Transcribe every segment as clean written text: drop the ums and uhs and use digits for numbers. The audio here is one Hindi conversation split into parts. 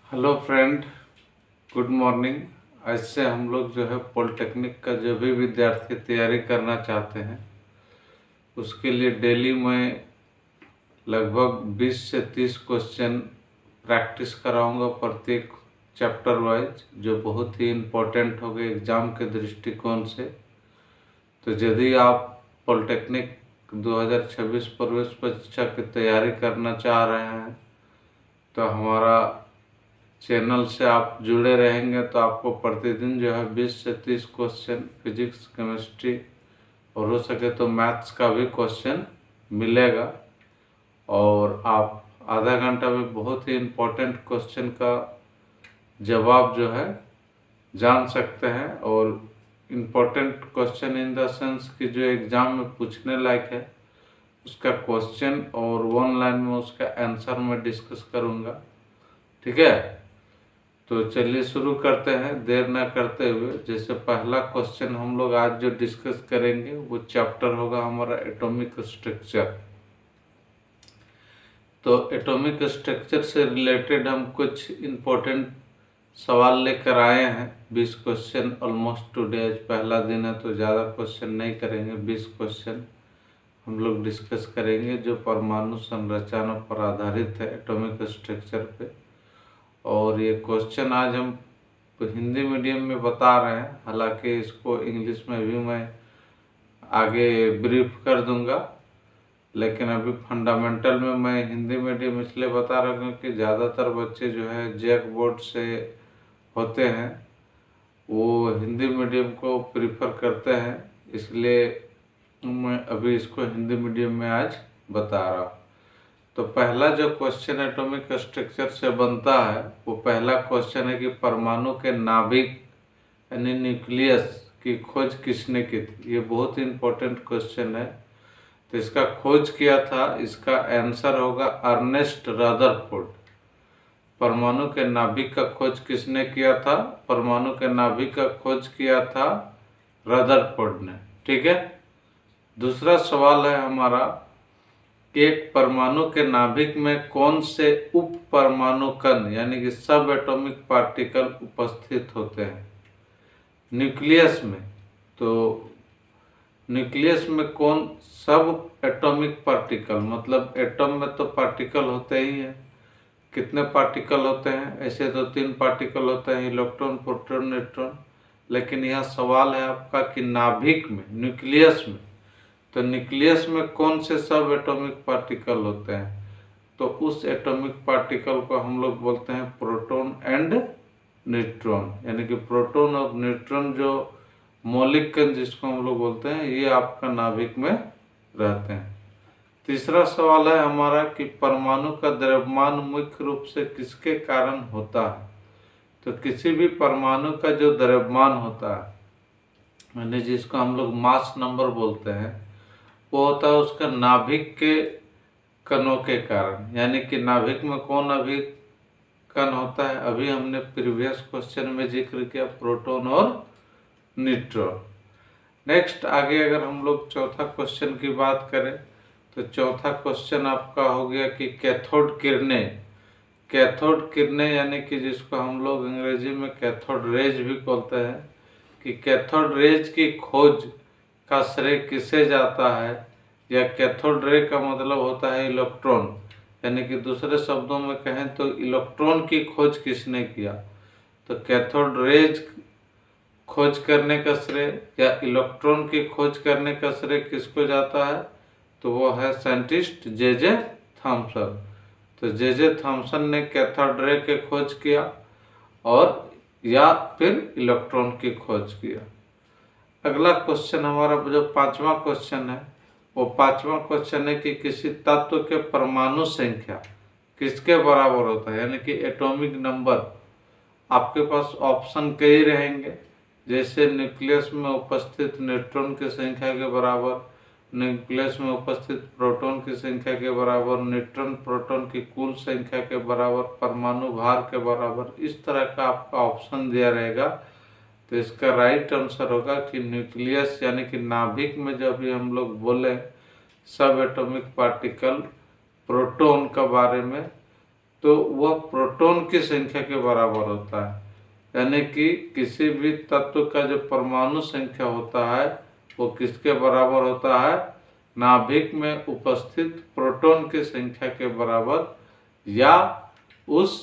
Hello friend, good morning. आज से हम लोग जो है पॉलिटेक्निक का जो भी विद्यार्थी तैयारी करना चाहते हैं उसके लिए डेली मैं लगभग 20 से 30 क्वेश्चन प्रैक्टिस कराऊंगा प्रत्येक चैप्टर वाइज, जो बहुत ही इम्पोर्टेंट हो गए एग्ज़ाम के दृष्टिकोण से। तो यदि आप पॉलिटेक्निक 2026 प्रवेश परीक्षा की तैयारी करना चाह रहे हैं तो हमारा चैनल से आप जुड़े रहेंगे तो आपको प्रतिदिन जो है 20 से 30 क्वेश्चन फिजिक्स, केमिस्ट्री और हो सके तो मैथ्स का भी क्वेश्चन मिलेगा। और आप आधा घंटा में बहुत ही इम्पोर्टेंट क्वेश्चन का जवाब जो है जान सकते हैं। और important question in the sense कि जो एग्ज़ाम में पूछने लायक है उसका क्वेश्चन और वन लाइन में उसका आंसर मैं डिस्कस करूँगा। ठीक है, तो चलिए शुरू करते हैं देर ना करते हुए। जैसे पहला क्वेश्चन हम लोग आज जो डिस्कस करेंगे वो चैप्टर होगा हमारा एटॉमिक स्ट्रक्चर। तो एटॉमिक स्ट्रक्चर से रिलेटेड हम कुछ इम्पोर्टेंट सवाल लेकर आए हैं। 20 क्वेश्चन ऑलमोस्ट टुडे, आज पहला दिन है तो ज़्यादा क्वेश्चन नहीं करेंगे। 20 क्वेश्चन हम लोग डिस्कस करेंगे जो परमाणु संरचना पर आधारित है, एटॉमिक स्ट्रक्चर पे। और ये क्वेश्चन आज हम हिंदी मीडियम में बता रहे हैं, हालांकि इसको इंग्लिश में भी मैं आगे ब्रीफ कर दूंगा, लेकिन अभी फंडामेंटल में मैं हिंदी मीडियम इसलिए बता रहा हूँ क्योंकि ज़्यादातर बच्चे जो है जैक बोर्ड से होते हैं वो हिंदी मीडियम को प्रीफर करते हैं, इसलिए मैं अभी इसको हिंदी मीडियम में आज बता रहा हूँ। तो पहला जो क्वेश्चन एटॉमिक स्ट्रक्चर से बनता है वो पहला क्वेश्चन है कि परमाणु के नाभिक यानी न्यूक्लियस की खोज किसने की थी। ये बहुत ही इम्पोर्टेंट क्वेश्चन है। तो इसका खोज किया था, इसका आंसर होगा अर्नेस्ट रदरफोर्ड। परमाणु के नाभिक का खोज किसने किया था? परमाणु के नाभिक का खोज किया था रदरफोर्ड ने। ठीक है, दूसरा सवाल है हमारा, एक परमाणु के नाभिक में कौन से उप परमाणु कण यानी कि सब एटॉमिक पार्टिकल उपस्थित होते हैं न्यूक्लियस में? तो न्यूक्लियस में कौन सब एटॉमिक पार्टिकल, मतलब एटम में तो पार्टिकल होते ही हैं। कितने पार्टिकल होते हैं? ऐसे तो 3 पार्टिकल होते हैं, इलेक्ट्रॉन, प्रोटॉन, न्यूट्रॉन। लेकिन यह सवाल है आपका कि नाभिक में, न्यूक्लियस में, तो न्यूक्लियस में कौन से सब एटॉमिक पार्टिकल होते हैं? तो उस एटॉमिक पार्टिकल को हम लोग बोलते हैं प्रोटॉन एंड न्यूट्रॉन, यानी कि प्रोटॉन और न्यूट्रॉन जो मौलिक कण जिसको हम लोग बोलते हैं, ये आपका नाभिक में रहते हैं। तीसरा सवाल है हमारा कि परमाणु का द्रव्यमान मुख्य रूप से किसके कारण होता है? तो किसी भी परमाणु का जो द्रव्यमान होता है, यानी जिसको हम लोग मास नंबर बोलते हैं, वो होता है उसका नाभिक के कणों के कारण। यानी कि नाभिक में कौन अभी कण होता है? अभी हमने प्रीवियस क्वेश्चन में जिक्र किया, प्रोटॉन और न्यूट्रॉन। नेक्स्ट आगे अगर हम लोग चौथा क्वेश्चन की बात करें तो चौथा क्वेश्चन आपका हो गया कि कैथोड किरणें। कैथोड किरणें यानी कि जिसको हम लोग अंग्रेजी में कैथोड रेज भी बोलते हैं, कि कैथोड रेज की खोज का श्रेय किसे जाता है? या कैथोड रे का मतलब होता है इलेक्ट्रॉन, यानी कि दूसरे शब्दों में कहें तो इलेक्ट्रॉन की खोज किसने किया? तो कैथोड रेज खोज करने का श्रेय या इलेक्ट्रॉन की खोज करने का श्रेय किसको जाता है? तो वो है साइंटिस्ट जे थॉमसन। तो जे थॉमसन ने कैथोड रे की खोज किया और या फिर इलेक्ट्रॉन की खोज किया। अगला क्वेश्चन हमारा जो पांचवा क्वेश्चन है वो पांचवा क्वेश्चन है कि किसी तत्व के परमाणु संख्या किसके बराबर होता है, यानी कि एटॉमिक नंबर। आपके पास ऑप्शन कई रहेंगे, जैसे न्यूक्लियस में उपस्थित न्यूट्रॉन की संख्या के बराबर, न्यूक्लियस में उपस्थित प्रोटॉन की संख्या के बराबर, न्यूट्रॉन प्रोटॉन की कुल संख्या के बराबर, परमाणु भार के बराबर। इस तरह का आपका ऑप्शन दिया रहेगा। तो इसका राइट आंसर होगा कि न्यूक्लियस यानी कि नाभिक में जब भी हम लोग बोले सब एटॉमिक पार्टिकल प्रोटॉन के बारे में, तो वह प्रोटॉन की संख्या के बराबर होता है। यानी कि किसी भी तत्व का जो परमाणु संख्या होता है वो किसके बराबर होता है? नाभिक में उपस्थित प्रोटॉन की संख्या के बराबर या उस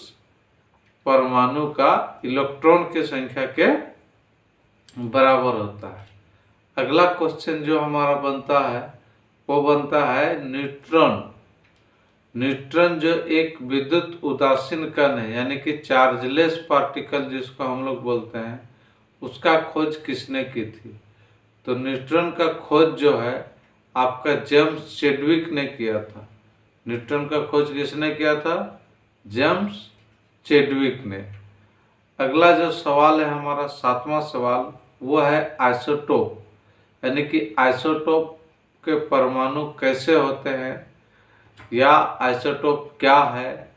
परमाणु का इलेक्ट्रॉन की संख्या के बराबर होता है। अगला क्वेश्चन जो हमारा बनता है वो बनता है न्यूट्रॉन। न्यूट्रॉन जो एक विद्युत उदासीन कण है, यानी कि चार्जलेस पार्टिकल जिसको हम लोग बोलते हैं, उसका खोज किसने की थी? तो न्यूट्रॉन का खोज जो है आपका जेम्स चैडविक ने किया था। न्यूट्रॉन का खोज किसने किया था? जेम्स चैडविक ने। अगला जो सवाल है हमारा 7वां सवाल, वो है आइसोटोप। यानी कि आइसोटोप के परमाणु कैसे होते हैं या आइसोटोप क्या है,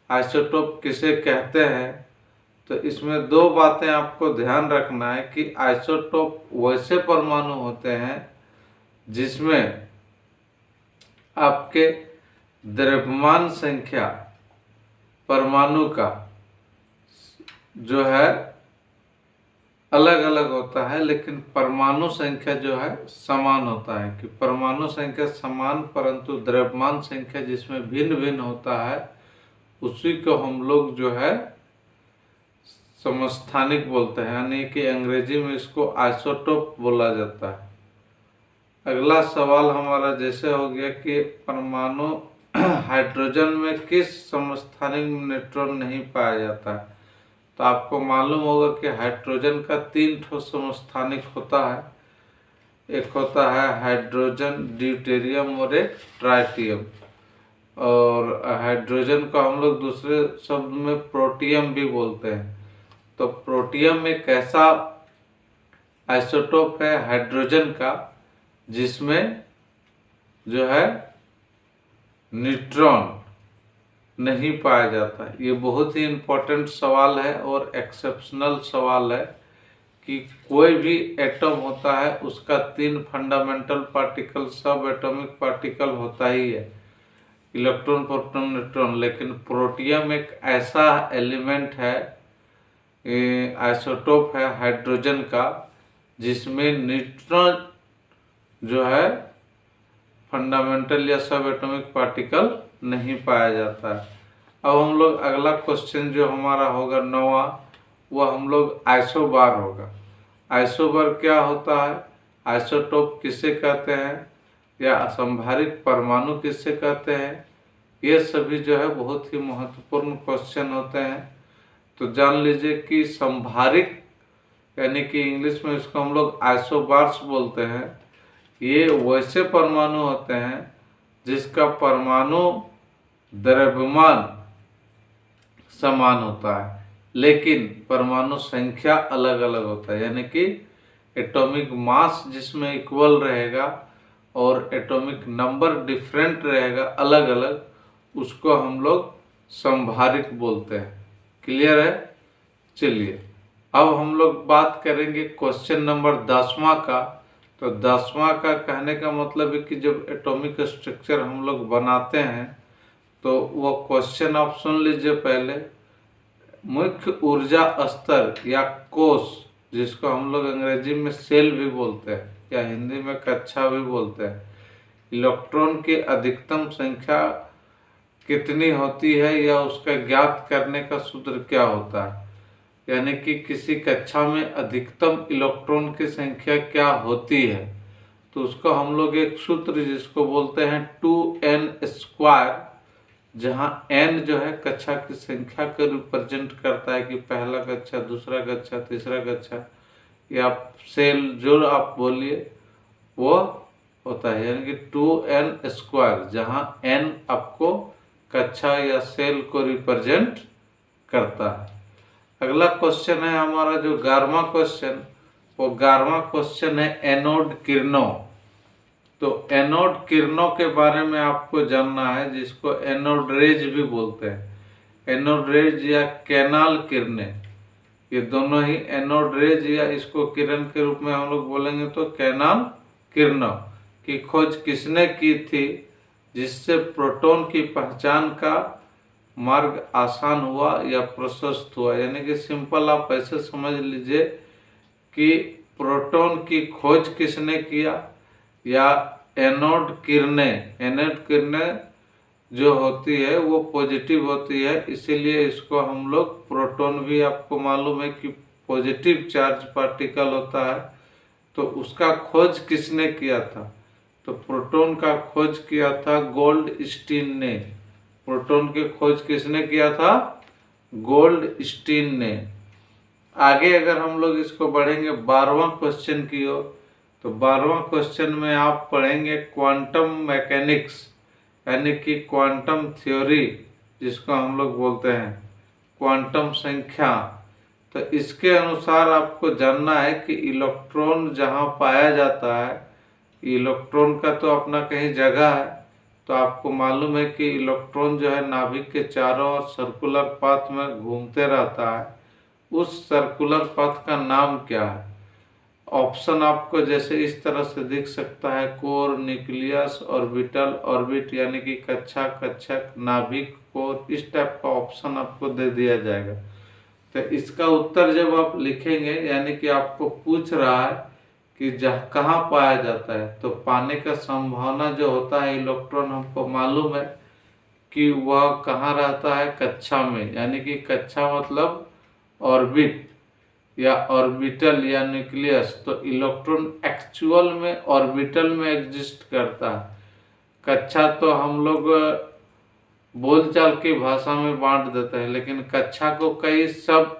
आइसोटोप किसे कहते हैं। तो इसमें दो बातें आपको ध्यान रखना है कि आइसोटोप वैसे परमाणु होते हैं जिसमें आपके द्रव्यमान संख्या परमाणु का जो है अलग अलग होता है, लेकिन परमाणु संख्या जो है समान होता है। कि परमाणु संख्या समान परंतु द्रव्यमान संख्या जिसमें भिन्न भिन्न होता है उसी को हम लोग जो है समस्थानिक बोलते हैं, यानी कि अंग्रेजी में इसको आइसोटोप बोला जाता है। अगला सवाल हमारा जैसे हो गया कि परमाणु हाइड्रोजन में किस समस्थानिक में न्यूट्रॉन नहीं पाया जाता है। तो आपको मालूम होगा कि हाइड्रोजन का 3 ठो समस्थानिक होता है। एक होता है हाइड्रोजन, ड्यूटेरियम और एक ट्राइटियम। और हाइड्रोजन को हम लोग दूसरे शब्द में प्रोटियम भी बोलते हैं। तो प्रोटियम एक ऐसा आइसोटोप है हाइड्रोजन का जिसमें जो है न्यूट्रॉन नहीं पाया जाता। ये बहुत ही इम्पोर्टेंट सवाल है और एक्सेप्शनल सवाल है कि कोई भी एटम होता है उसका 3 फंडामेंटल पार्टिकल, सब एटॉमिक पार्टिकल होता ही है, इलेक्ट्रॉन, प्रोटॉन, न्यूट्रॉन। लेकिन प्रोटियम एक ऐसा एलिमेंट है, आइसोटोप है हाइड्रोजन का जिसमें न्यूट्रॉन जो है फंडामेंटल या सब एटॉमिक पार्टिकल नहीं पाया जाता है। अब हम लोग अगला क्वेश्चन जो हमारा होगा 9वां, वह हम लोग आइसोबार होगा। आइसोबार क्या होता है, आइसोटोप किसे कहते हैं या असंभारिक परमाणु किसे कहते हैं, ये सभी जो है बहुत ही महत्वपूर्ण क्वेश्चन होते हैं। तो जान लीजिए कि संभारिक यानी कि इंग्लिश में इसको हम लोग आइसोबार्स बोलते हैं। ये वैसे परमाणु होते हैं जिसका परमाणु द्रव्यमान समान होता है लेकिन परमाणु संख्या अलग अलग होता है। यानी कि एटॉमिक मास जिसमें इक्वल रहेगा और एटॉमिक नंबर डिफरेंट रहेगा अलग अलग, उसको हम लोग संभारिक बोलते हैं। क्लियर है? चलिए अब हम लोग बात करेंगे क्वेश्चन नंबर 10वां का। तो 10वां का कहने का मतलब है कि जब एटॉमिक स्ट्रक्चर हम लोग बनाते हैं तो वो क्वेश्चन आप सुन लीजिए पहले। मुख्य ऊर्जा स्तर या कोश, जिसको हम लोग अंग्रेजी में सेल भी बोलते हैं या हिंदी में कक्षा भी बोलते हैं, इलेक्ट्रॉन की अधिकतम संख्या कितनी होती है या उसका ज्ञात करने का सूत्र क्या होता है। यानी कि किसी कक्षा में अधिकतम इलेक्ट्रॉन की संख्या क्या होती है, तो उसको हम लोग एक सूत्र जिसको बोलते हैं 2n², जहाँ n जो है कक्षा की संख्या को रिप्रेजेंट करता है कि पहला कक्षा, दूसरा कक्षा, तीसरा कक्षा या सेल जो आप बोलिए वो होता है। यानी कि 2n², जहाँ n आपको कक्षा या सेल को रिप्रेजेंट करता है। अगला क्वेश्चन है हमारा जो 11वां क्वेश्चन, वो 11वां क्वेश्चन है एनोड किरणों। तो एनोड किरणों के बारे में आपको जानना है, जिसको एनोड रेज भी बोलते हैं। एनोड रेज या कैनाल किरणें, ये दोनों ही एनोड रेज या इसको किरण के रूप में हम लोग बोलेंगे तो कैनाल किरणों की खोज किसने की थी, जिससे प्रोटॉन की पहचान का मार्ग आसान हुआ या प्रशस्त हुआ। यानी कि सिंपल आप ऐसे समझ लीजिए कि प्रोटॉन की खोज किसने किया, या एनोड किरणें जो होती है वो पॉजिटिव होती है, इसीलिए इसको हम लोग प्रोटॉन भी, आपको मालूम है कि पॉजिटिव चार्ज पार्टिकल होता है, तो उसका खोज किसने किया था। तो प्रोटॉन का खोज किया था गोल्डस्टीन ने। प्रोटॉन की खोज किसने किया था, गोल्डस्टीन ने। आगे अगर हम लोग इसको बढ़ेंगे 12वां क्वेश्चन की ओर, तो 12वां क्वेश्चन में आप पढ़ेंगे क्वांटम मैकेनिक्स, यानी कि क्वांटम थ्योरी जिसको हम लोग बोलते हैं, क्वांटम संख्या। तो इसके अनुसार आपको जानना है कि इलेक्ट्रॉन जहाँ पाया जाता है, इलेक्ट्रॉन का तो अपना कहीं जगह है, तो आपको मालूम है कि इलेक्ट्रॉन जो है नाभिक के चारों ओर सर्कुलर पाथ में घूमते रहता है। उस सर्कुलर पाथ का नाम क्या है। ऑप्शन आपको जैसे इस तरह से दिख सकता है, कोर, न्यूक्लियस, ऑर्बिटल, ऑर्बिट यानी कि कक्षा, कक्षक, नाभिक, कोर, इस टाइप का ऑप्शन आपको दे दिया जाएगा। तो इसका उत्तर जब आप लिखेंगे, यानी कि आपको पूछ रहा है कि जहाँ कहाँ पाया जाता है, तो पाने का संभावना जो होता है इलेक्ट्रॉन, हमको मालूम है कि वह कहाँ रहता है, कक्षा में। यानी कि कक्षा मतलब ऑर्बिट या ऑर्बिटल या न्यूक्लियस। तो इलेक्ट्रॉन एक्चुअल में ऑर्बिटल में एग्जिस्ट करता है। कक्षा तो हम लोग बोलचाल की भाषा में बांट देते हैं, लेकिन कक्षा को कई सब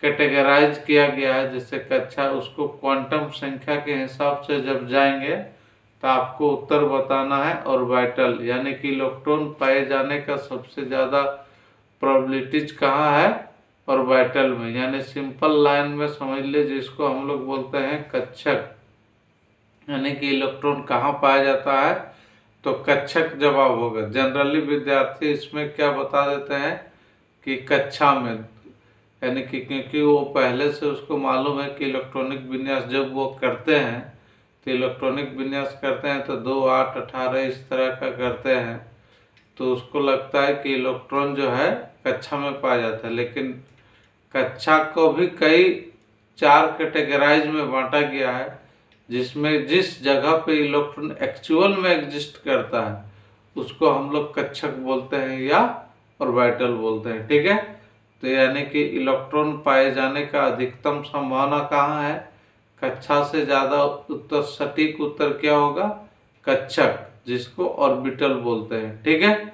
कैटेगराइज किया गया है। जैसे कक्षा, उसको क्वांटम संख्या के हिसाब से जब जाएंगे तो आपको उत्तर बताना है ऑर्बिटल, यानी कि इलेक्ट्रॉन पाए जाने का सबसे ज़्यादा प्रोबेबिलिटीज कहाँ है, ऑर्बिटल में। यानी सिंपल लाइन में समझ लीजिए, जिसको हम लोग बोलते हैं कक्षक, यानी कि इलेक्ट्रॉन कहाँ पाया जाता है, तो कक्षक जवाब होगा। जनरली विद्यार्थी इसमें क्या बता देते हैं कि कक्षा में, यानी कि क्योंकि वो पहले से उसको मालूम है कि इलेक्ट्रॉनिक विन्यास जब वो करते हैं, तो इलेक्ट्रॉनिक विन्यास करते हैं तो 2, 8, 18 इस तरह का करते हैं, तो उसको लगता है कि इलेक्ट्रॉन जो है कक्षा में पाया जाता है। लेकिन कक्षा को भी कई 4 कैटेगराइज में बांटा गया है, जिसमें जिस जगह पे इलेक्ट्रॉन एक्चुअल में एग्जिस्ट करता है उसको हम लोग कक्षक बोलते हैं या ऑर्बिटल बोलते हैं। ठीक है, तो यानी कि इलेक्ट्रॉन पाए जाने का अधिकतम संभावना कहाँ है, कक्षा से ज़्यादा उत्तर, सटीक उत्तर क्या होगा, कक्षक, जिसको ऑर्बिटल बोलते हैं। ठीक है,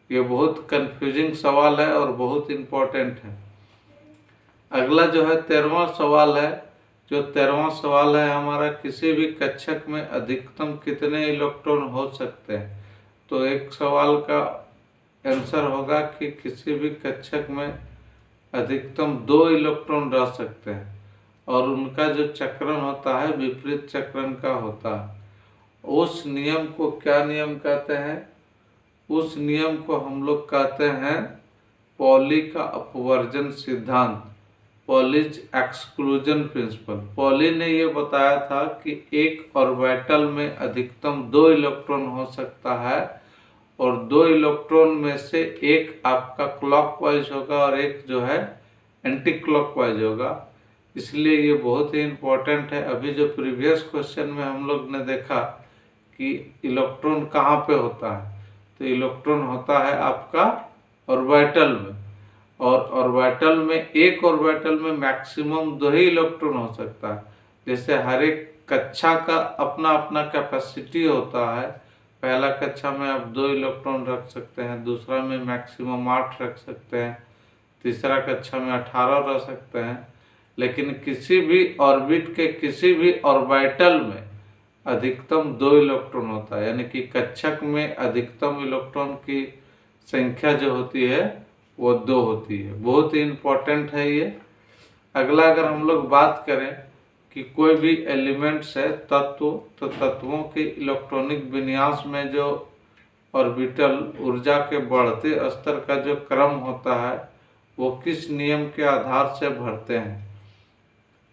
ये बहुत कंफ्यूजिंग सवाल है और बहुत इम्पोर्टेंट है। अगला जो है 13वां सवाल है। जो 13वां सवाल है हमारा, किसी भी कक्षक में अधिकतम कितने इलेक्ट्रॉन हो सकते हैं। तो एक सवाल का आंसर होगा कि किसी भी कक्षक में अधिकतम 2 इलेक्ट्रॉन रह सकते हैं, और उनका जो चक्रण होता है विपरीत चक्रण का होता है। उस नियम को क्या नियम कहते हैं, उस नियम को हम लोग कहते हैं पॉली का अपवर्जन सिद्धांत, पॉलीज एक्सक्लूजन प्रिंसिपल। पॉली ने ये बताया था कि एक ऑर्बिटल में अधिकतम 2 इलेक्ट्रॉन हो सकता है, और 2 इलेक्ट्रॉन में से एक आपका क्लॉकवाइज होगा और एक जो है एंटी क्लॉकवाइज होगा। इसलिए ये बहुत ही इम्पोर्टेंट है। अभी जो प्रीवियस क्वेश्चन में हम लोग ने देखा कि इलेक्ट्रॉन कहाँ पे होता है, तो इलेक्ट्रॉन होता है आपका ऑर्बिटल में, और ऑर्बिटल में, एक ऑर्बिटल में मैक्सिमम 2 ही इलेक्ट्रॉन हो सकता है। जैसे हर एक कक्षा का अपना अपना कैपेसिटी होता है। पहला कक्षा में आप 2 इलेक्ट्रॉन रख सकते हैं, दूसरा में मैक्सिमम 8 रख सकते हैं, तीसरा कक्षा में 18 रख सकते हैं। लेकिन किसी भी ऑर्बिट के किसी भी ऑर्बिटल में अधिकतम 2 इलेक्ट्रॉन होता है, यानी कि कक्षक में अधिकतम इलेक्ट्रॉन की संख्या जो होती है वो 2 होती है। बहुत ही इम्पोर्टेंट है ये। अगला अगर हम लोग बात करें कि कोई भी एलिमेंट्स है, तत्व, तो तत्वों के इलेक्ट्रॉनिक विन्यास में जो ऑर्बिटल ऊर्जा के बढ़ते स्तर का जो क्रम होता है वो किस नियम के आधार से भरते हैं।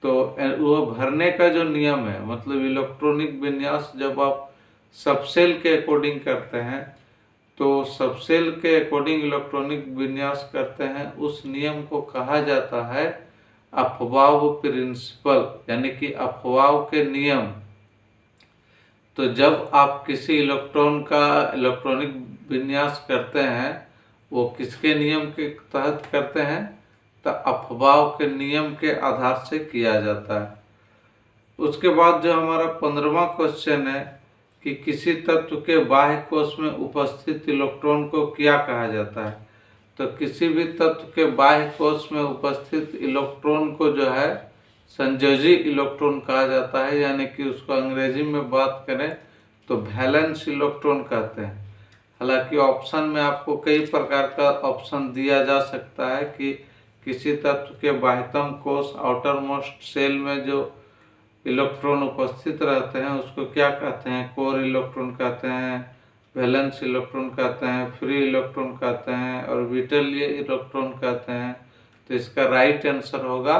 तो वो भरने का जो नियम है, मतलब इलेक्ट्रॉनिक विन्यास जब आप सबसेल के अकॉर्डिंग करते हैं तो सबसेल के अकॉर्डिंग इलेक्ट्रॉनिक विन्यास करते हैं, उस नियम को कहा जाता है अफबाव प्रिंसिपल, यानी कि अफबाव के नियम। तो जब आप किसी इलेक्ट्रॉन का इलेक्ट्रॉनिक विन्यास करते हैं, वो किसके नियम के तहत करते हैं? तो अफबाव के नियम के आधार से किया जाता है। उसके बाद जो हमारा 15वां क्वेश्चन है कि किसी तत्व के बाह्य कोश में उपस्थित इलेक्ट्रॉन को क्या कहा जाता है? तो किसी भी तत्व के बाह्य कोश में उपस्थित इलेक्ट्रॉन को जो है संयोजी इलेक्ट्रॉन कहा जाता है, यानी कि उसको अंग्रेजी में बात करें तो वैलेंस इलेक्ट्रॉन कहते हैं। हालांकि ऑप्शन में आपको कई प्रकार का ऑप्शन दिया जा सकता है कि किसी तत्व के बाह्यतम कोश आउटर मोस्ट सेल में जो इलेक्ट्रॉन उपस्थित रहते हैं उसको क्या कहते हैं? कोर इलेक्ट्रॉन कहते हैं, वैलेंस इलेक्ट्रॉन कहते हैं, फ्री इलेक्ट्रॉन कहते हैं, ऑर्बिटल इलेक्ट्रॉन कहते हैं। तो इसका राइट आंसर होगा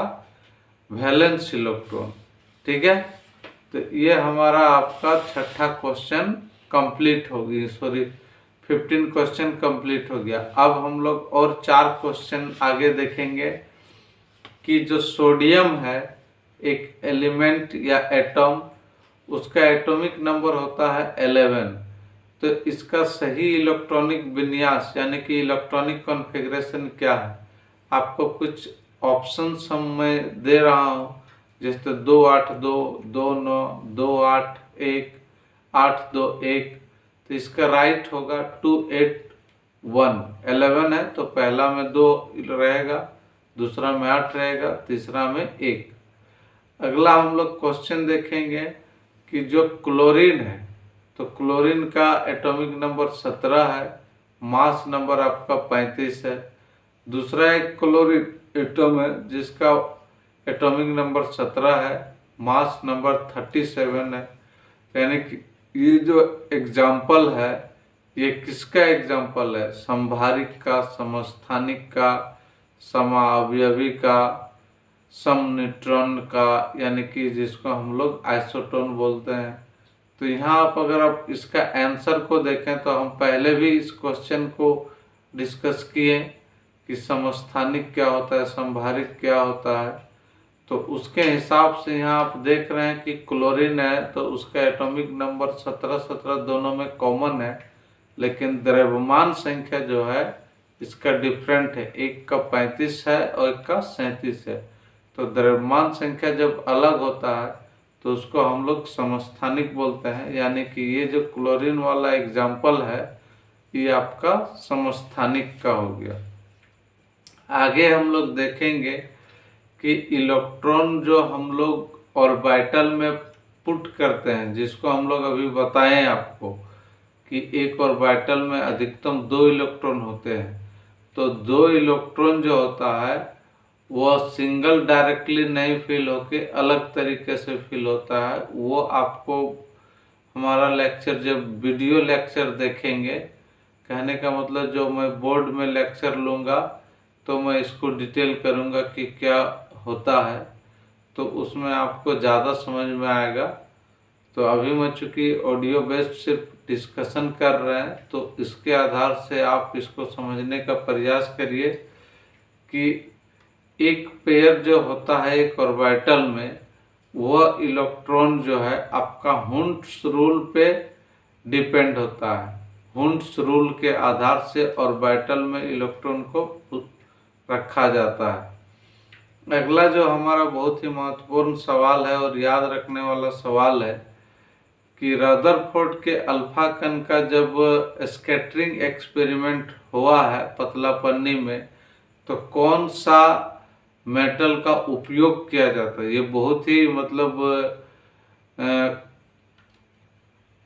वैलेंस इलेक्ट्रॉन। ठीक है, तो ये हमारा आपका छठा क्वेश्चन कंप्लीट हो गई, 15 क्वेश्चन कंप्लीट हो गया। अब हम लोग और 4 क्वेश्चन आगे देखेंगे कि जो सोडियम है एक एलिमेंट या एटम, उसका एटॉमिक नंबर होता है 11। तो इसका सही इलेक्ट्रॉनिक विन्यास यानी कि इलेक्ट्रॉनिक कॉन्फ़िगरेशन क्या है? आपको कुछ ऑप्शंस मैं दे रहा हूँ, जैसे 2 8 2 2 9 2 8 1 8 2 1। तो इसका राइट होगा 2 8 1। 11 है तो पहला में 2 रहेगा, दूसरा में 8 रहेगा, तीसरा में 1। अगला हम लोग क्वेश्चन देखेंगे कि जो क्लोरीन है, तो क्लोरीन का एटॉमिक नंबर 17 है, मास नंबर आपका 35 है। दूसरा एक क्लोरीन एटम है जिसका एटॉमिक नंबर 17 है, मास नंबर 37 है। यानी कि ये जो एग्जाम्पल है ये किसका एग्जाम्पल है? संभारिक का, समस्थानिक का, समावयवी का, समन्यूट्रॉन का, यानी कि जिसको हम लोग आइसोटोन बोलते हैं। तो यहाँ आप अगर आप इसका आंसर को देखें तो हम पहले भी इस क्वेश्चन को डिस्कस किए कि समस्थानिक क्या होता है, संभारिक क्या होता है। तो उसके हिसाब से यहाँ आप देख रहे हैं कि क्लोरीन है तो उसका एटॉमिक नंबर 17 17 दोनों में कॉमन है, लेकिन द्रव्यमान संख्या जो है इसका डिफरेंट है, एक का 35 है और एक का 37 है। तो द्रव्यमान संख्या जब अलग होता है तो उसको हम लोग समस्थानिक बोलते हैं, यानी कि ये जो क्लोरीन वाला एग्जाम्पल है ये आपका समस्थानिक का हो गया। आगे हम लोग देखेंगे कि इलेक्ट्रॉन जो हम लोग ऑर्बिटल में पुट करते हैं, जिसको हम लोग अभी बताएं आपको कि एक ऑर्बिटल में अधिकतम 2 इलेक्ट्रॉन होते हैं। तो 2 इलेक्ट्रॉन जो होता है वह सिंगल डायरेक्टली नहीं फिल होके अलग तरीके से फिल होता है। वो आपको हमारा लेक्चर जब वीडियो लेक्चर देखेंगे, कहने का मतलब जो मैं बोर्ड में लेक्चर लूँगा तो मैं इसको डिटेल करूँगा कि क्या होता है, तो उसमें आपको ज़्यादा समझ में आएगा। तो अभी मैं चूँकि ऑडियो बेस्ड सिर्फ डिस्कशन कर रहे हैं तो इसके आधार से आप इसको समझने का प्रयास करिए कि एक पेयर जो होता है एक ऑर्बिटल में, वह इलेक्ट्रॉन जो है आपका हुंड्स रूल पे डिपेंड होता है। हुंड्स रूल के आधार से ऑर्बिटल में इलेक्ट्रॉन को रखा जाता है। अगला जो हमारा बहुत ही महत्वपूर्ण सवाल है और याद रखने वाला सवाल है कि रदरफोर्ड के अल्फा कण का जब स्कैटरिंग एक्सपेरिमेंट हुआ है पतला पन्नी में, तो कौन सा मेटल का उपयोग किया जाता है? ये बहुत ही मतलब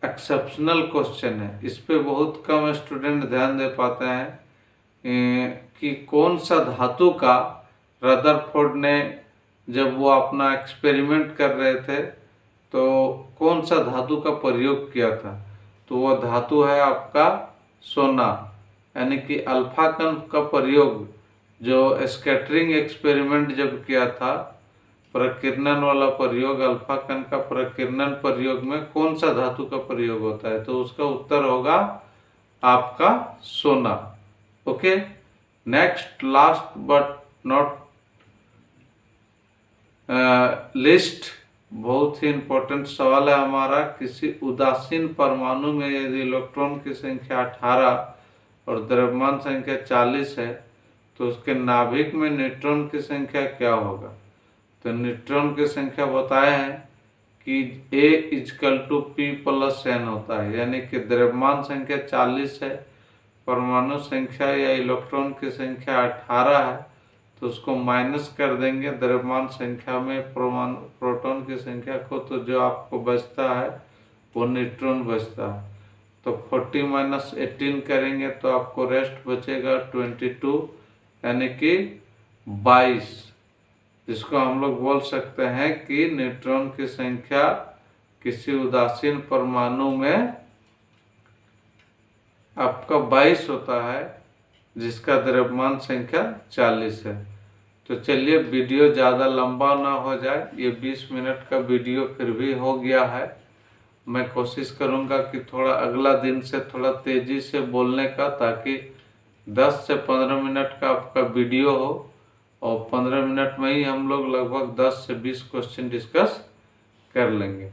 एक्सेप्शनल क्वेश्चन है, इस पे बहुत कम स्टूडेंट ध्यान दे पाते हैं कि कौन सा धातु का रदरफोर्ड ने जब वो अपना एक्सपेरिमेंट कर रहे थे तो कौन सा धातु का प्रयोग किया था? तो वो धातु है आपका सोना। यानी कि अल्फा कण का प्रयोग जो स्कैटरिंग एक्सपेरिमेंट जब किया था, प्रकीर्णन वाला प्रयोग, अल्फा कण का प्रकीर्णन प्रयोग में कौन सा धातु का प्रयोग होता है? तो उसका उत्तर होगा आपका सोना। Okay, next last but not list, बहुत ही इंपॉर्टेंट सवाल है हमारा। किसी उदासीन परमाणु में यदि इलेक्ट्रॉन की संख्या 18 और द्रव्यमान संख्या 40 है तो उसके नाभिक में न्यूट्रॉन की संख्या क्या होगा। तो न्यूट्रॉन की संख्या बताए हैं कि A=P+n होता है, यानी कि द्रव्यमान संख्या 40 है, परमाणु संख्या या इलेक्ट्रॉन की संख्या 18 है, तो उसको माइनस कर देंगे द्रव्यमान संख्या में प्रोटॉन की संख्या को, तो जो आपको बचता है वो न्यूट्रॉन बचता है। तो 40 - 18 करेंगे तो आपको रेस्ट बचेगा 22, यानी कि 22, जिसको हम लोग बोल सकते हैं कि न्यूट्रॉन की संख्या किसी उदासीन परमाणु में आपका 22 होता है, जिसका द्रव्यमान संख्या 40 है। तो चलिए, वीडियो ज़्यादा लंबा ना हो जाए, ये 20 मिनट का वीडियो फिर भी हो गया है। मैं कोशिश करूंगा कि थोड़ा अगला दिन से थोड़ा तेज़ी से बोलने का, ताकि 10 से 15 मिनट का आपका वीडियो हो और 15 मिनट में ही हम लोग लगभग 10 से 20 क्वेश्चन डिस्कस कर लेंगे।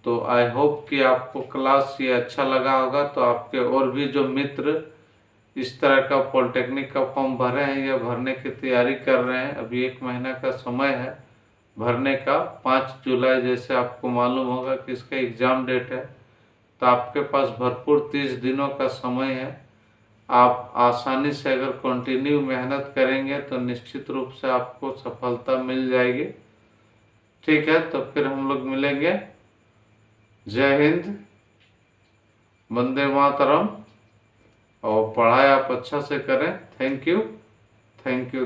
तो आई होप कि आपको क्लास ये अच्छा लगा होगा। तो आपके और भी जो मित्र इस तरह का पॉलिटेक्निक का फॉर्म भरे हैं या भरने की तैयारी कर रहे हैं, अभी 1 महीना का समय है भरने का। 5 जुलाई जैसे आपको मालूम होगा कि इसका एग्ज़ाम डेट है, तो आपके पास भरपूर 30 दिनों का समय है। आप आसानी से अगर कंटिन्यू मेहनत करेंगे तो निश्चित रूप से आपको सफलता मिल जाएगी। ठीक है, तो फिर हम लोग मिलेंगे। जय हिंद, वंदे मातरम। और पढ़ाई आप अच्छा से करें। Thank you, thank you.